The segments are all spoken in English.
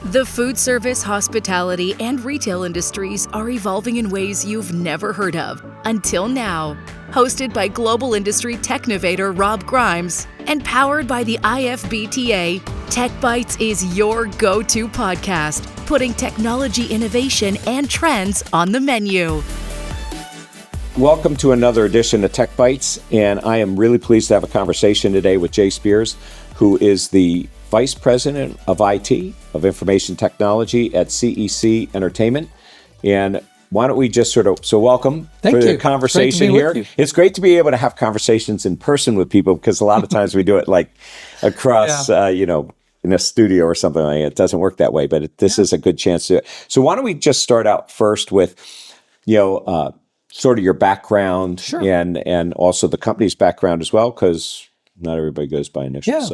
The food service, hospitality, and retail industries are evolving in ways you've never heard of until now. Hosted by global industry technovator Rob Grimes and powered by the IFBTA, Tech Bites is your go-to podcast, putting technology innovation and trends on the menu. Welcome to another edition of Tech Bites, and I am really pleased to have a conversation today with Jay Spears, who is the Vice President of IT, of Information Technology at CEC Entertainment. And why don't we just welcome Thank for you. the conversation here. It's great to be able to have conversations in person with people, because a lot of times we do it like across, in a studio or something like that. It doesn't work that way, but this is a good chance to do it. So why don't we just start out first with, sort of your background and also the company's background as well, because not everybody goes by initials.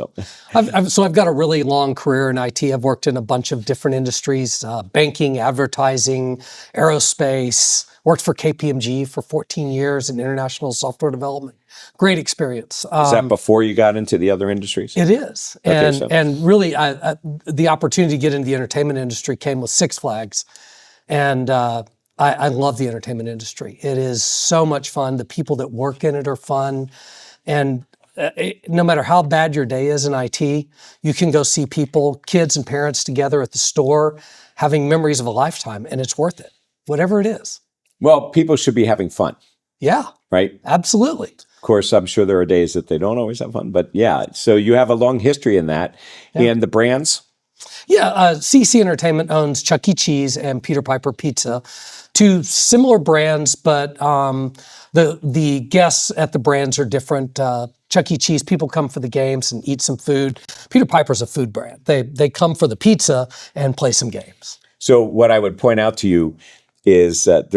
I've got a really long career in IT. I've worked in a bunch of different industries, banking, advertising, aerospace, worked for KPMG for 14 years in international software development. Great experience. Is that before you got into the other industries? It is. And really, the opportunity to get into the entertainment industry came with Six Flags. And I love the entertainment industry. It is so much fun. The people that work in it are fun. And no matter how bad your day is in IT, you can go see people, kids and parents together at the store, having memories of a lifetime, and it's worth it, whatever it is. Well, people should be having fun. Yeah. Right? Absolutely. Of course, I'm sure there are days that they don't always have fun, but so you have a long history in that. Yeah. And the brands? CEC Entertainment owns Chuck E. Cheese and Peter Piper Pizza, two similar brands, but the guests at the brands are different. Chuck E. Cheese, people come for the games and eat some food. Peter Piper's a food brand. They come for the pizza and play some games. So what I would point out to you is that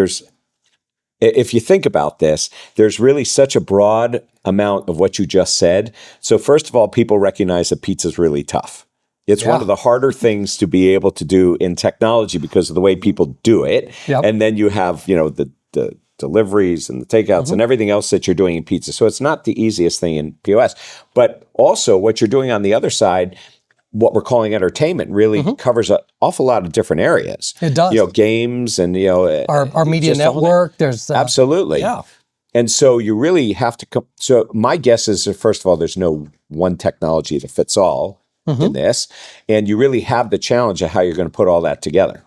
if you think about this, there's really such a broad amount of what you just said. So first of all, people recognize that pizza's really tough. It's one of the harder things to be able to do in technology because of the way people do it. Yep. And then you have, the deliveries and the takeouts and everything else that you're doing in pizza. So it's not the easiest thing in POS. But also what you're doing on the other side, what we're calling entertainment, really covers an awful lot of different areas. It does. Games and, our media network. There's absolutely. Yeah. And so you really have to so my guess is, first of all, there's no one technology that fits all in this. And you really have the challenge of how you're going to put all that together.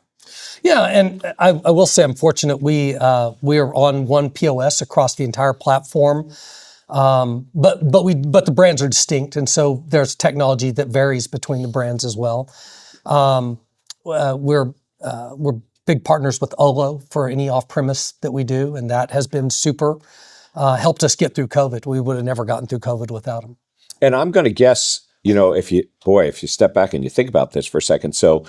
Yeah, and I will say I'm fortunate. We are on one POS across the entire platform, but the brands are distinct, and so there's technology that varies between the brands as well. We're big partners with Olo for any off-premise that we do, and that has been super. Helped us get through COVID. We would have never gotten through COVID without them. And I'm going to guess, if you step back and you think about this for a second, so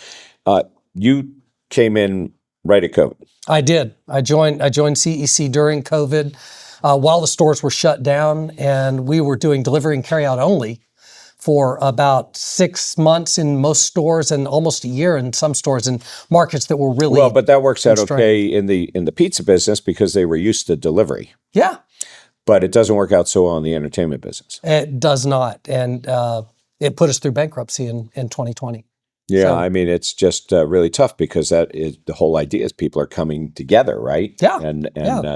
you came in right at COVID. I did. I joined CEC during COVID while the stores were shut down, and we were doing delivery and carry out only for about 6 months in most stores and almost a year in some stores in markets that were really well. But that works out constrained. Okay in the pizza business because they were used to delivery. Yeah. But it doesn't work out so well in the entertainment business. It does not, and it put us through bankruptcy in 2020. Yeah, So, I mean, it's just really tough because that is the whole idea is people are coming together, right? Yeah. And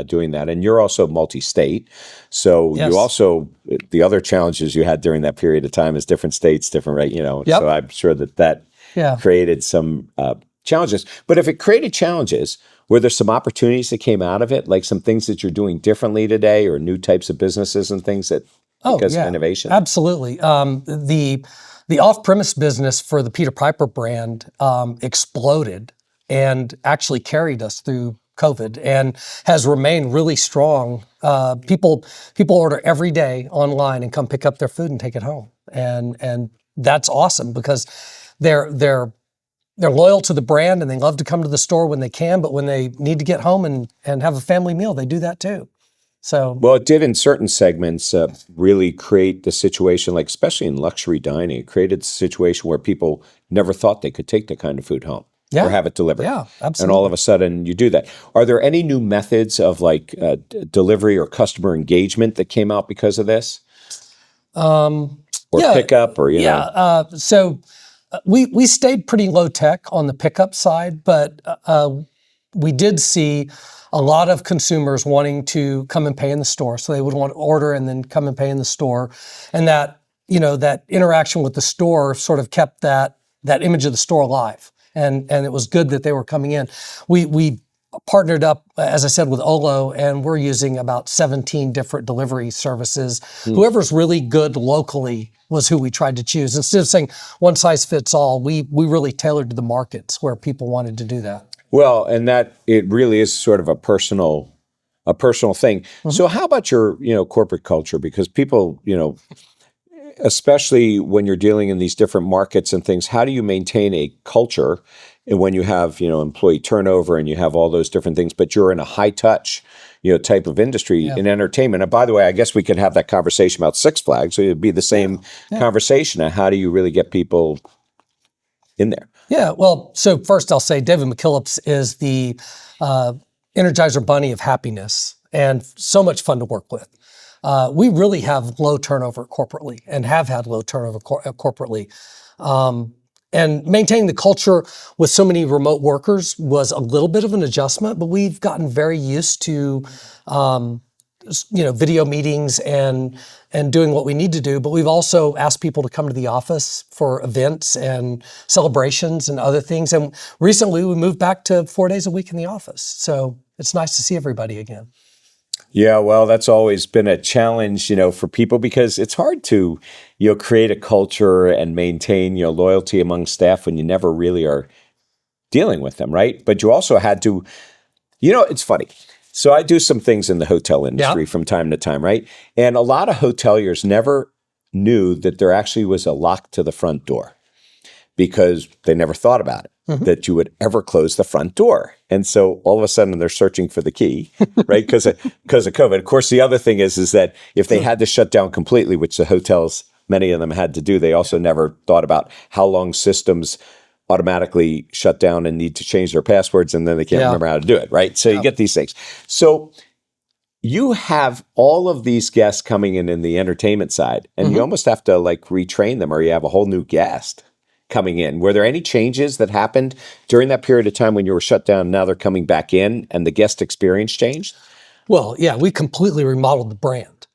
doing that. And you're also multi-state. So Yes. you also, the other challenges you had during that period of time is different states, different, right? Yep. So I'm sure that created some challenges. But if it created challenges, were there some opportunities that came out of it? Like some things that you're doing differently today or new types of businesses and things that because of innovation? Absolutely. The off-premise business for the Peter Piper brand exploded and actually carried us through COVID and has remained really strong. People order every day online and come pick up their food and take it home, and that's awesome because they're loyal to the brand and they love to come to the store when they can. But when they need to get home and have a family meal, they do that too. So well, it did in certain segments really create the situation, like especially in luxury dining, it created a situation where people never thought they could take the kind of food home or have it delivered. Yeah, absolutely. And all of a sudden you do that. Are there any new methods of like delivery or customer engagement that came out because of this? Or pickup or, you know? So we stayed pretty low tech on the pickup side, but we did see a lot of consumers wanting to come and pay in the store. So they would want to order and then come and pay in the store. And that, that interaction with the store sort of kept that image of the store alive. And it was good that they were coming in. We partnered up, as I said, with Olo, and we're using about 17 different delivery services. Whoever's really good locally was who we tried to choose. Instead of saying one size fits all, we really tailored to the markets where people wanted to do that. Well, and that it really is sort of a personal thing. So how about your, corporate culture? Because people, especially when you're dealing in these different markets and things, how do you maintain a culture when you have, employee turnover and you have all those different things, but you're in a high touch, type of industry in entertainment? And by the way, I guess we could have that conversation about Six Flags. So it'd be the same conversation. How do you really get people in there? Yeah, well, so first I'll say David McKillips is the Energizer Bunny of happiness and so much fun to work with. We really have low turnover corporately and have had low turnover corporately. And maintaining the culture with so many remote workers was a little bit of an adjustment, but we've gotten very used to video meetings and doing what we need to do. But we've also asked people to come to the office for events and celebrations and other things. And recently we moved back to 4 days a week in the office. So it's nice to see everybody again. Yeah, well, that's always been a challenge, for people because it's hard to, create a culture and maintain, loyalty among staff when you never really are dealing with them, right? But you also had to, it's funny. So I do some things in the hotel industry from time to time, right? And a lot of hoteliers never knew that there actually was a lock to the front door because they never thought about it, that you would ever close the front door. And so all of a sudden they're searching for the key, right? Because of COVID. Of course, the other thing is that if they had to shut down completely, which the hotels, many of them had to do, they also never thought about how long systems automatically shut down and need to change their passwords, and then they can't remember how to do it, right? So you get these things. So you have all of these guests coming in the entertainment side, and you almost have to retrain them, or you have a whole new guest coming in. Were there any changes that happened during that period of time when you were shut down? Now they're coming back in, and the guest experience changed? Well, yeah, we completely remodeled the brand.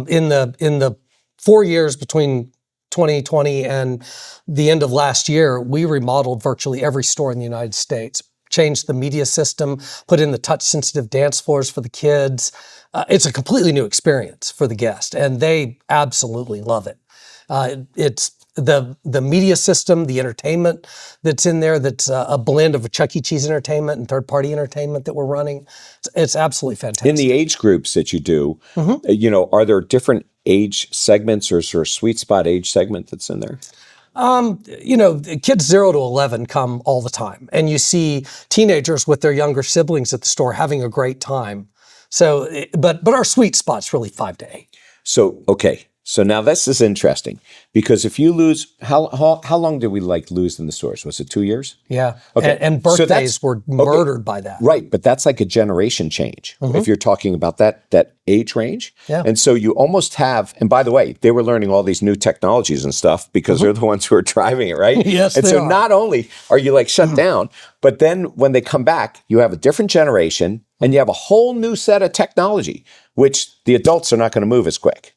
In the 4 years between 2020 and the end of last year, we remodeled virtually every store in the United States, changed the media system, put in the touch-sensitive dance floors for the kids. It's a completely new experience for the guest, and they absolutely love it. It's the media system, the entertainment that's in there, that's a blend of a Chuck E. Cheese entertainment and third-party entertainment that we're running. It's absolutely fantastic. In the age groups that you do, are there different age segments, or is there a sweet spot age segment that's in there? Kids 0 to 11 come all the time, and you see teenagers with their younger siblings at the store having a great time. So, but our sweet spot's really 5 to 8. So, okay. So now this is interesting because if you lose, how long did we lose in the stores? Was it 2 years? Yeah. Okay. And birthdays were murdered by that. Right. But that's like a generation change if you're talking about that age range. Yeah. And so you almost have, and by the way, they were learning all these new technologies and stuff because they're the ones who are driving it, right? Yes, and they so are. not only are you shut down, but then when they come back, you have a different generation and you have a whole new set of technology, which the adults are not going to move as quick.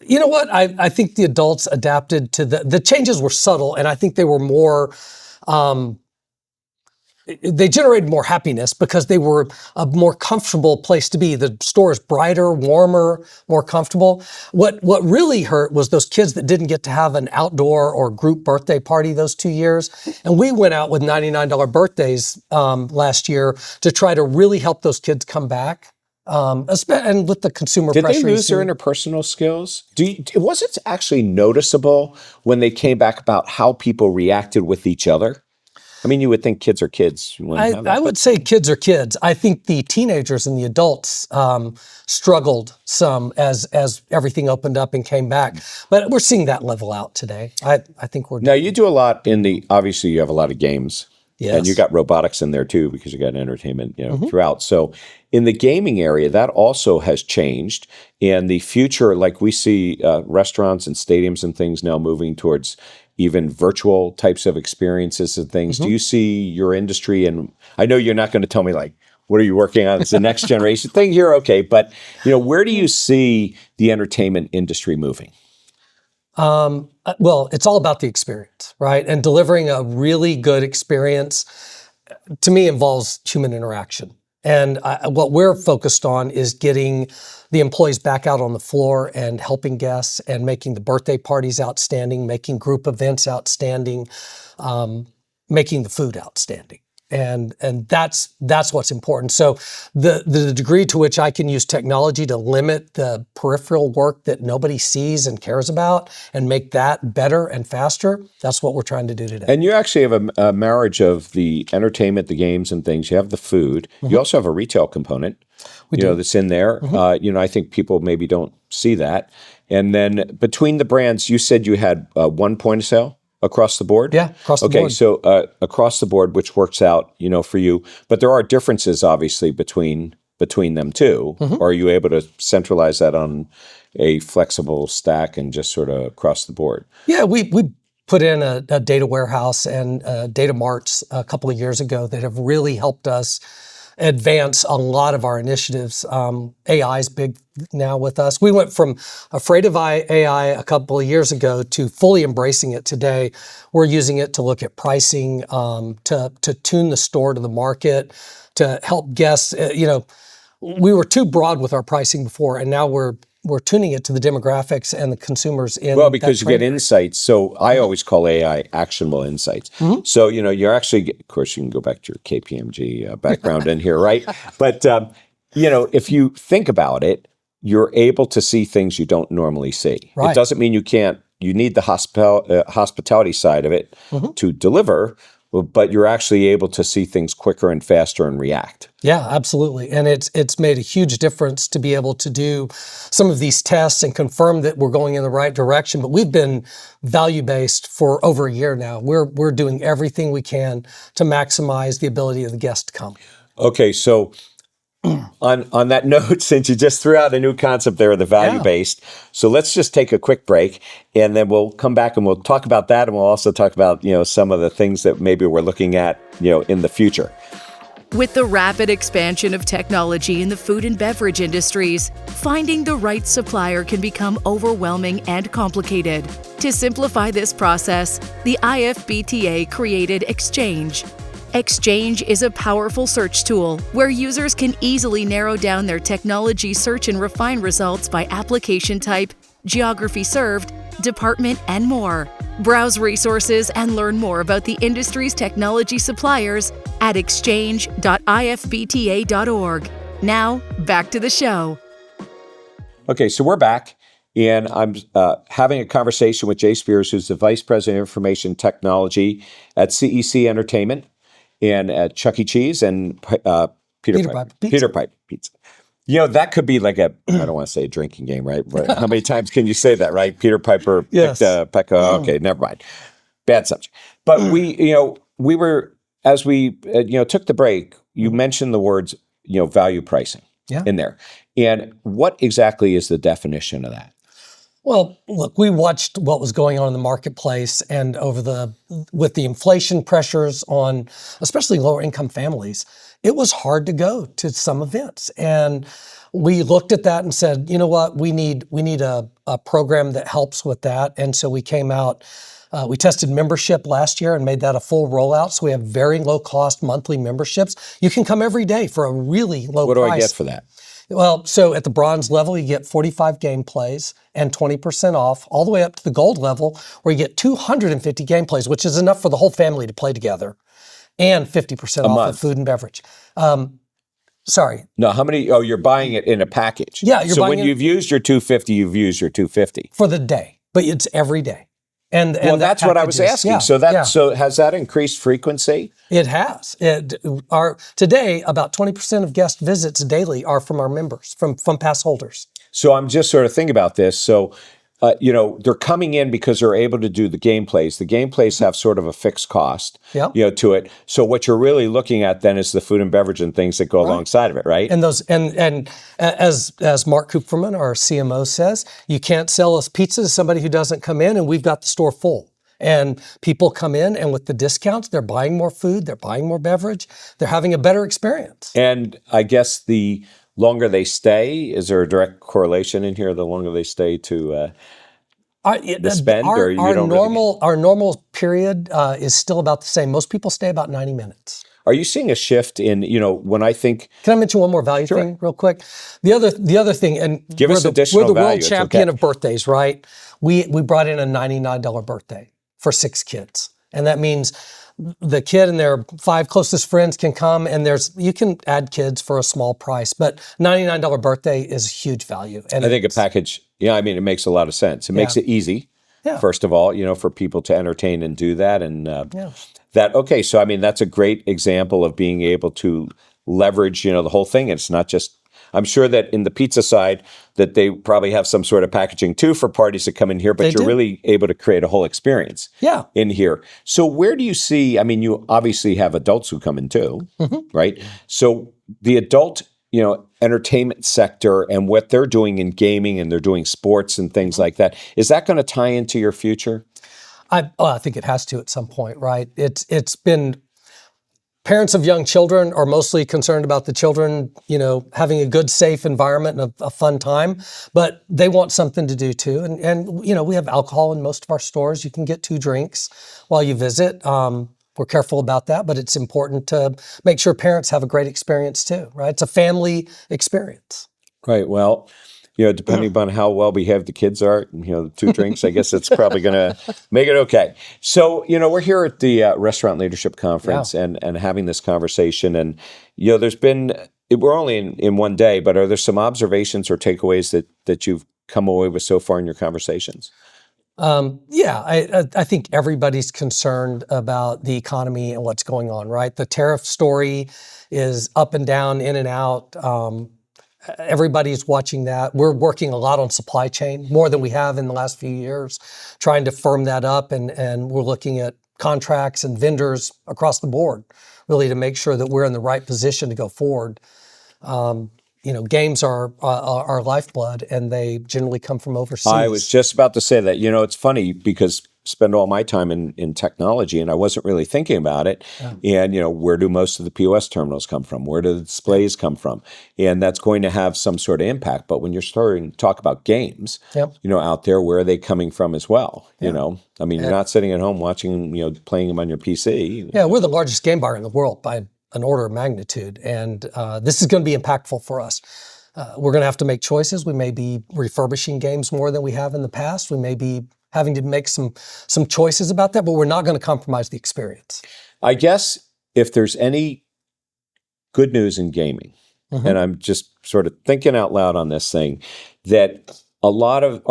You know what? I think the adults adapted to the changes were subtle, and I think they were more, they generated more happiness because they were a more comfortable place to be. The store is brighter, warmer, more comfortable. What really hurt was those kids that didn't get to have an outdoor or group birthday party those 2 years. And we went out with $99 birthdays last year to try to really help those kids come back. And with the consumer pressure. Did they lose their interpersonal skills? Was it actually noticeable when they came back about how people reacted with each other? I mean, you would think kids are kids. I would say kids are kids. I think the teenagers and the adults struggled some as everything opened up and came back. But we're seeing that level out today. I think we're. Now, you do a lot obviously you have a lot of games. Yes. And you got robotics in there too, because you got entertainment, throughout. So in the gaming area, that also has changed. And the future, we see restaurants and stadiums and things now moving towards even virtual types of experiences and things. Do you see your industry, and I know you're not going to tell me like, what are you working on? It's the next generation thing here. Okay. But, where do you see the entertainment industry moving? Well, it's all about the experience, right? And delivering a really good experience, to me, involves human interaction. And what we're focused on is getting the employees back out on the floor and helping guests and making the birthday parties outstanding, making group events outstanding, making the food outstanding. And that's what's important. So the degree to which I can use technology to limit the peripheral work that nobody sees and cares about and make that better and faster, that's what we're trying to do today. And you actually have a marriage of the entertainment, the games and things. You have the food. You also have a retail component, that's in there. I think people maybe don't see that. And then between the brands, you said you had one point of sale? Across the board? Yeah, across the board. Okay, so across the board, which works out, for you. But there are differences, obviously, between them too. Or are you able to centralize that on a flexible stack and just sort of across the board? Yeah, we put in a data warehouse and data marts a couple of years ago that have really helped us advance a lot of our initiatives. AI is big now with us. We went from afraid of AI a couple of years ago to fully embracing it today. We're using it to look at pricing, to tune the store to the market, to help guests. We were too broad with our pricing before, and now we're tuning it to the demographics and the consumers in. Well, because you get insights. So I always call AI actionable insights. So, you're actually, of course, you can go back to your KPMG background in here, right? But, if you think about it, you're able to see things you don't normally see. Right. It doesn't mean you can't, you need the hospitality side of it to deliver, but you're actually able to see things quicker and faster and react. Yeah, absolutely. And it's made a huge difference to be able to do some of these tests and confirm that we're going in the right direction. But we've been value-based for over a year now. We're doing everything we can to maximize the ability of the guest to come. Okay, so on that note, since you just threw out a new concept there, the value-based, so let's just take a quick break, and then we'll come back and we'll talk about that, and we'll also talk about, some of the things that maybe we're looking at, in the future. With the rapid expansion of technology in the food and beverage industries, finding the right supplier can become overwhelming and complicated. To simplify this process, the IFBTA created Exchange. Exchange is a powerful search tool where users can easily narrow down their technology search and refine results by application type, geography served, department, and more. Browse resources and learn more about the industry's technology suppliers at exchange.ifbta.org. Now, back to the show. Okay, so we're back, and I'm having a conversation with Jay Spears, who's the Vice President of Information Technology at CEC Entertainment and at Chuck E. Cheese and Peter Piper Pizza. That could be like I don't want to say a drinking game, right? But how many times can you say that, right? Peter Piper picked Pecca. Okay, never mind. Bad subject. But we were, as we took the break, you mentioned the words, value pricing in there. And what exactly is the definition of that? Well, look, we watched what was going on in the marketplace, and with the inflation pressures on especially lower income families, it was hard to go to some events. And we looked at that and said, you know what, we need a program that helps with that. And so we came out, we tested membership last year and made that a full rollout. So we have very low cost monthly memberships. You can come every day for a really low price. What do I get for that? Well, so at the bronze level, you get 45 game plays and 20% off, all the way up to the gold level, where you get 250 game plays, which is enough for the whole family to play together, and 50% off of food and beverage. Sorry. No, how many? Oh, you're buying it in a package. Yeah, you're buying when you've used your 250, you've used your 250. For the day, but it's every day. And that's what I was asking. Yeah, so has that increased frequency? It has. Today, about 20% of guest visits daily are from our members, from pass holders. So I'm just sort of thinking about this. So, they're coming in because they're able to do the game plays. The game plays have sort of a fixed cost, to it. So what you're really looking at then is the food and beverage and things that go alongside of it, right? And those, and as Mark Kupferman, our CMO, says, you can't sell us pizza to somebody who doesn't come in, and we've got the store full. And people come in, and with the discounts, they're buying more food, they're buying more beverage, they're having a better experience. And I guess the longer they stay, is there a direct correlation in here? The longer they stay to the spend, or you don't really? Our normal period is still about the same. Most people stay about 90 minutes. Are you seeing a shift in, when I think? Can I mention one more value thing real quick? The other thing, and Give us additional we're the value. world It's champion okay. of birthdays, right? We brought in a $99 birthday for 6 kids. And that means the kid and their 5 closest friends can come, and you can add kids for a small price, but $99 birthday is huge value. And I think a package, it makes a lot of sense. It makes it easy, first of all, for people to entertain and do that. And okay, so that's a great example of being able to leverage, the whole thing. And it's not just, I'm sure that in the pizza side that they probably have some sort of packaging too for parties that come in here, but you're really able to create a whole experience in here. So where do you see, you obviously have adults who come in too, right? So the adult, entertainment sector and what they're doing in gaming, and they're doing sports and things like that, is that going to tie into your future? I think it has to at some point, right? It's been, parents of young children are mostly concerned about the children, having a good, safe environment and a fun time, but they want something to do too. And we have alcohol in most of our stores. You can get 2 drinks while you visit. We're careful about that, but it's important to make sure parents have a great experience too, right? It's a family experience. Right. Well, depending upon how well behaved the kids are, the 2 drinks, I guess it's probably going to make it okay. So, we're here at the Restaurant Leadership Conference and having this conversation. And, there's been, we're only in one day, but are there some observations or takeaways that you've come away with so far in your conversations? I think everybody's concerned about the economy and what's going on, right? The tariff story is up and down, in and out. Everybody's watching that. We're working a lot on supply chain, more than we have in the last few years, trying to firm that up. And we're looking at contracts and vendors across the board, really, to make sure that we're in the right position to go forward. Games are our lifeblood, and they generally come from overseas. I was just about to say that. It's funny because I spend all my time in technology, and I wasn't really thinking about it. Yeah. And, where do most of the POS terminals come from? Where do the displays come from? And that's going to have some sort of impact. But when you're starting to talk about games, out there, where are they coming from as well? You're not sitting at home watching, playing them on your PC. Yeah, we're the largest game buyer in the world by an order of magnitude. And this is going to be impactful for us. We're going to have to make choices. We may be refurbishing games more than we have in the past. We may be having to make some choices about that, but we're not going to compromise the experience. I guess if there's any good news in gaming, and I'm just sort of thinking out loud on this thing, that a lot of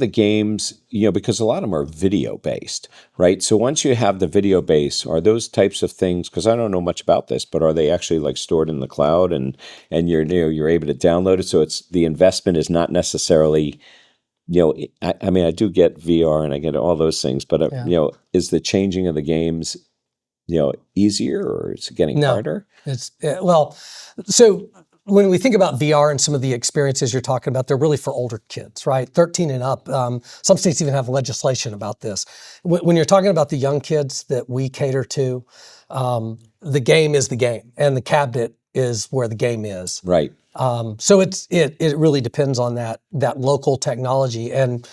the games, because a lot of them are video based, right? So once you have the video base, are those types of things, because I don't know much about this, but are they actually like stored in the cloud and you're able to download it? So it's, the investment is not necessarily, I do get VR and I get all those things, but is the changing of the games, easier, or is it getting harder? It's so when we think about VR and some of the experiences you're talking about, they're really for older kids, right? 13 and up. Some states even have legislation about this. When you're talking about the young kids that we cater to, the game is the game, and the cabinet is where the game is. Right. So it really depends on that local technology, and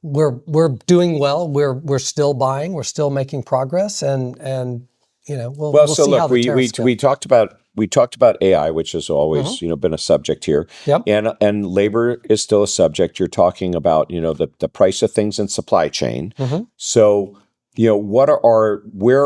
we're doing well. We're still buying. We're still making progress, and we'll see how the tariffs go. We talked about AI, which has always been a subject here. Yep. And labor is still a subject. You're talking about the price of things in supply chain. So where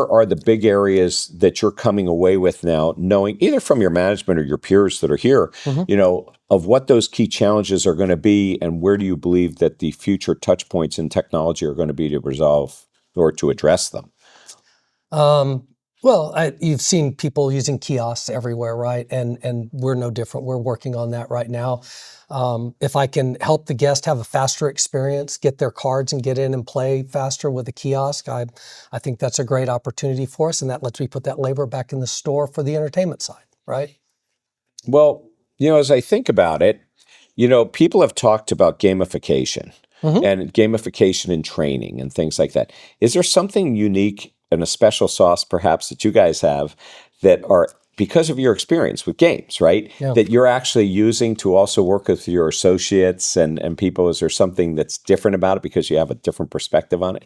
are the big areas that you're coming away with now, knowing either from your management or your peers that are here, of what those key challenges are going to be, and where do you believe that the future touch points in technology are going to be to resolve or to address them? You've seen people using kiosks everywhere, right? And we're no different. We're working on that right now. If I can help the guest have a faster experience, get their cards and get in and play faster with a kiosk, I think that's a great opportunity for us, and that lets me put that labor back in the store for the entertainment side, right? Well, as I think about it, people have talked about gamification. and gamification and training and things like that. Is there something unique and a special sauce perhaps that you guys have that are because of your experience with games, right? Yeah. That you're actually using to also work with your associates and people? Is there something that's different about it because you have a different perspective on it?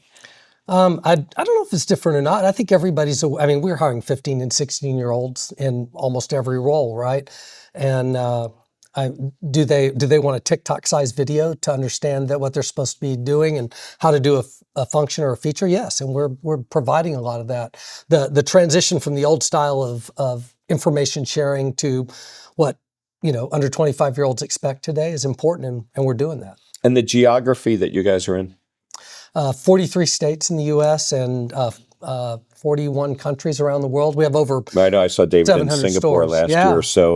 I don't know if it's different or not. I think everybody's, I mean, we're hiring 15 and 16-year-olds in almost every role, right? And do they want a TikTok-sized video to understand that what they're supposed to be doing and how to do a function or a feature? Yes, and we're providing a lot of that. The transition from the old style of information sharing to what under 25-year-olds expect today is important, and we're doing that. And the geography that you guys are in? 43 states in the U.S. and 41 countries around the world. We have over I know I saw David in Singapore stores. last year. So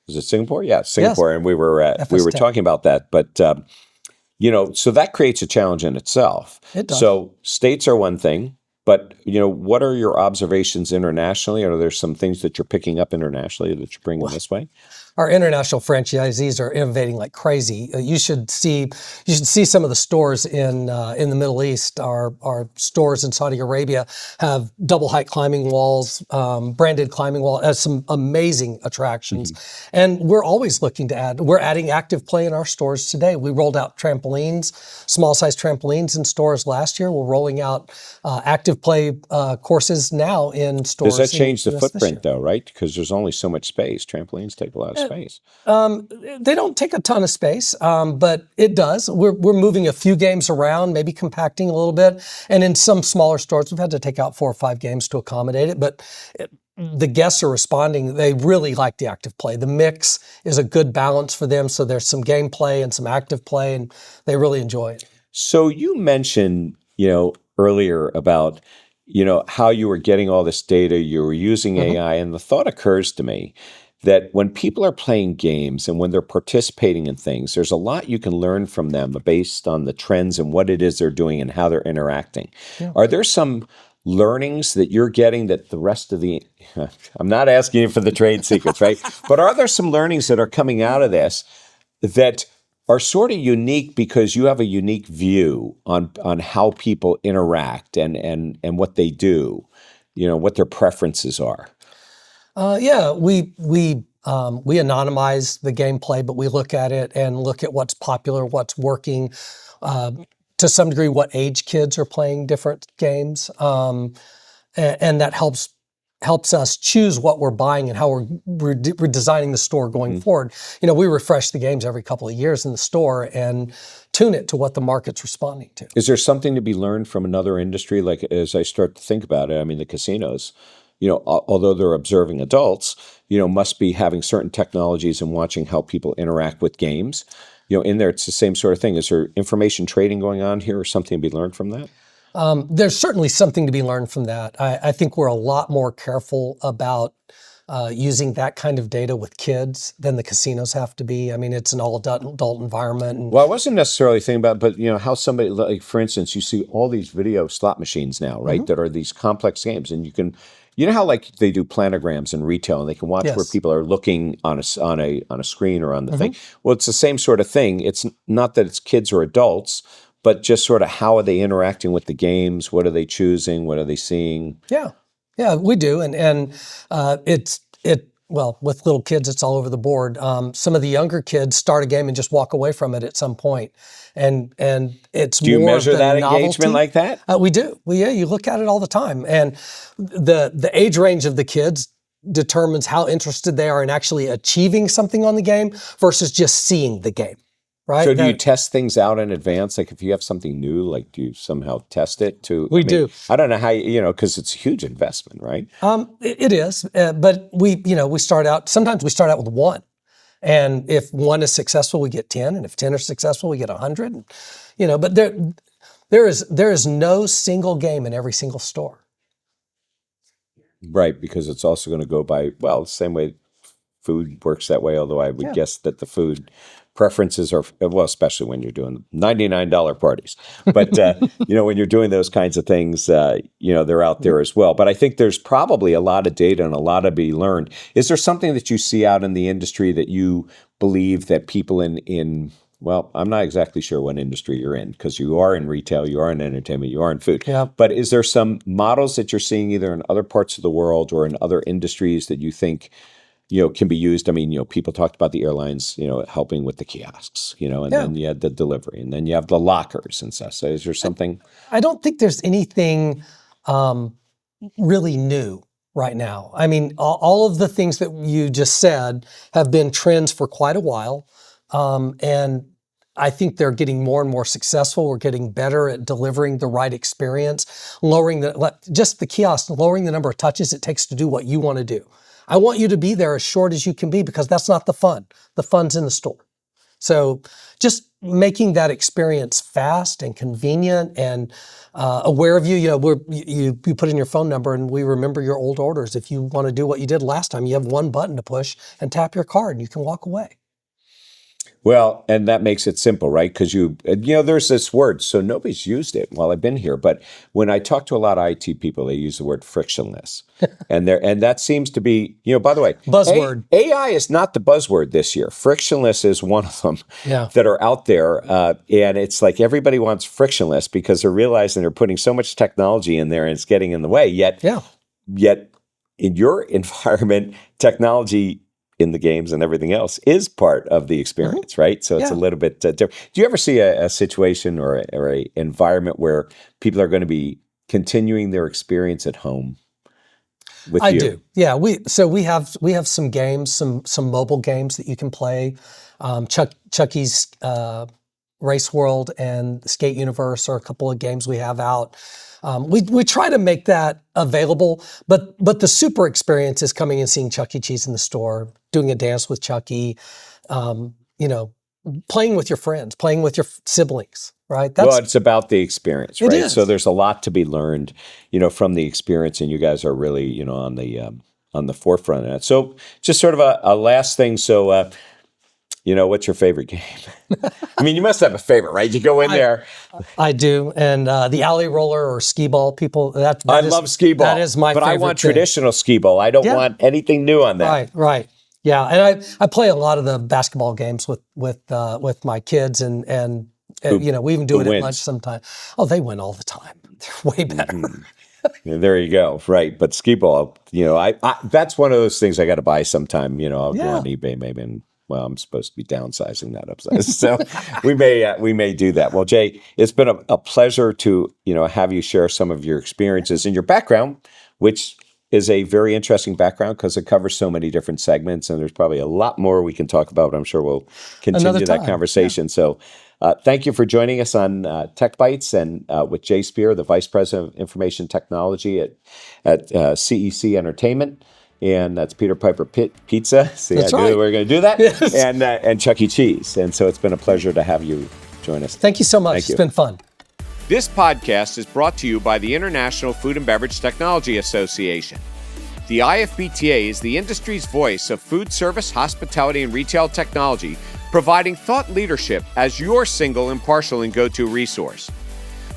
was it Singapore? Yeah, Singapore. Yes. And we were talking about that. But so that creates a challenge in itself. It does. So states are one thing, but what are your observations internationally? Are there some things that you're picking up internationally that you're bringing this way? Our international franchisees are innovating like crazy. You should see some of the stores in the Middle East. Our stores in Saudi Arabia have double height climbing walls, branded climbing wall, has some amazing attractions. And we're always looking to add. We're adding active play in our stores today. We rolled out trampolines, small size trampolines in stores last year. We're rolling out active play courses now in stores. Does that change the footprint though, right? Because there's only so much space. Trampolines take a lot of space. They don't take a ton of space, but it does. We're moving a few games around, maybe compacting a little bit. And in some smaller stores, we've had to take out 4 or 5 games to accommodate it. But the guests are responding. They really like the active play. The mix is a good balance for them. So there's some gameplay and some active play, and they really enjoy it. So you mentioned, earlier about how you were getting all this data, you were using AI, and the thought occurs to me that when people are playing games and when they're participating in things, there's a lot you can learn from them based on the trends and what it is they're doing and how they're interacting. Yeah. Are there some learnings that you're getting that the rest of I'm not asking you for the trade secrets, right? But are there some learnings that are coming out of this that are sort of unique because you have a unique view on how people interact and what they do, what their preferences are? We anonymize the gameplay, but we look at it and look at what's popular, what's working, to some degree, what age kids are playing different games, and that helps us choose what we're buying and how we're designing the store going forward. We refresh the games every couple of years in the store and tune it to what the market's responding to. Is there something to be learned from another industry? Like as I start to think about it, I mean, the casinos, although they're observing adults, must be having certain technologies and watching how people interact with games. In there, it's the same sort of thing. Is there information trading going on here or something to be learned from that? There's certainly something to be learned from that. I think we're a lot more careful about using that kind of data with kids than the casinos have to be. I mean, it's an all-adult environment. Well, I wasn't necessarily thinking about, but how somebody, like for instance, you see all these video slot machines now, right? That are these complex games, and you can. You know how like they do planograms in retail and they can watch where people are looking on a screen or on the thing. Well, it's the same sort of thing. It's not that it's kids or adults, but just sort of how are they interacting with the games? What are they choosing? What are they seeing? Yeah, we do. And well, with little kids, it's all over the board. Some of the younger kids start a game and just walk away from it at some point. And it's do you more measure of the that novelty. Engagement like that? We do. You look at it all the time. And the age range of the kids determines how interested they are in actually achieving something on the game versus just seeing the game. Right? So do you test things out in advance? Like if you have something new, like do you somehow test it to? We do. I don't know how, because it's a huge investment, right? It is. But sometimes we start out with 1. And if 1 is successful, we get 10. And if 10 are successful, we get 100. But there is no single game in every single store. Right, because it's also going to go by, the same way food works that way, although I would guess that the food preferences are, especially when you're doing $99 parties. But, when you're doing those kinds of things, they're out there as well. But I think there's probably a lot of data and a lot to be learned. Is there something that you see out in the industry that you believe that people in well, I'm not exactly sure what industry you're in, because you are in retail, you are in entertainment, you are in food. Yeah. But is there some models that you're seeing either in other parts of the world or in other industries that you think, can be used? I mean, people talked about the airlines, helping with the kiosks, and then you had the delivery, and then you have the lockers and stuff. So is there something? I don't think there's anything really new right now. I mean, all of the things that you just said have been trends for quite a while. And I think they're getting more and more successful. We're getting better at delivering the right experience, lowering the kiosk, lowering the number of touches it takes to do what you want to do. I want you to be there as short as you can be, because that's not the fun. The fun's in the store. So just making that experience fast and convenient and aware of you. You put in your phone number and we remember your old orders. If you want to do what you did last time, you have one button to push and tap your card and you can walk away. Well, and that makes it simple, right? Because there's this word, so nobody's used it while I've been here. But when I talk to a lot of IT people, they use the word frictionless, and that seems to be, by the way, buzzword. AI is not the buzzword this year. Frictionless is one of them that are out there, and it's like everybody wants frictionless because they're realizing they're putting so much technology in there and it's getting in the way. Yet in your environment, technology in the games and everything else is part of the experience, right? So it's a little bit different. Do you ever see a situation or a environment where people are going to be continuing their experience at home with you? I do. Yeah, we have some games, some mobile games that you can play. Chucky's Race World and Skate Universe are a couple of games we have out. We try to make that available, but the super experience is coming and seeing Chuck E. Cheese in the store, doing a dance with Chucky, playing with your friends, playing with your siblings, right? Well, it's about the experience, right? It is. So there's a lot to be learned, from the experience, and you guys are really, on the forefront of that. So just sort of a last thing. So, what's your favorite game? I mean, you must have a favorite, right? You go in there. I do. And the alley roller or skee ball, people, I love skee ball. That is my favorite But I want thing. Traditional skee ball. I don't want anything new on that. Right. Yeah. And I play a lot of the basketball games with my kids and we even do it at lunch sometimes. Oh, they win all the time. They're way better. Mm-hmm. There you go. Right. But skee ball, I that's one of those things I got to buy sometime. I'll go on eBay maybe and, well, I'm supposed to be downsizing that upsize. So we may do that. Well, Jay, it's been a pleasure to, have you share some of your experiences and your background, which is a very interesting background because it covers so many different segments, and there's probably a lot more we can talk about, but I'm sure we'll continue that conversation. Yeah. So thank you for joining us on Tech Bites and with Jay Spear, the Vice President of Information Technology at CEC Entertainment. And that's Peter Piper Pizza. See, that's I knew right. we were going to do that. Yes. And Chuck E. Cheese. And so it's been a pleasure to have you join us. Thank you so much. It's been fun. This podcast is brought to you by the International Food and Beverage Technology Association. The IFBTA is the industry's voice of food service, hospitality, and retail technology, providing thought leadership as your single, impartial, and go-to resource.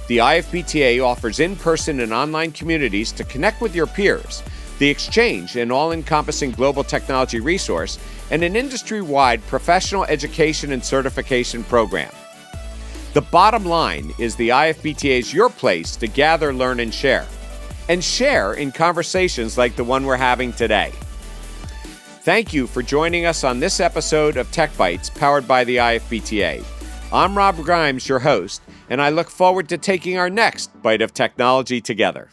The IFBTA offers in-person and online communities to connect with your peers, the exchange, an all-encompassing global technology resource, and an industry-wide professional education and certification program. The bottom line is the IFBTA is your place to gather, learn, and share in conversations like the one we're having today. Thank you for joining us on this episode of Tech Bites, powered by the IFBTA. I'm Rob Grimes, your host, and I look forward to taking our next bite of technology together.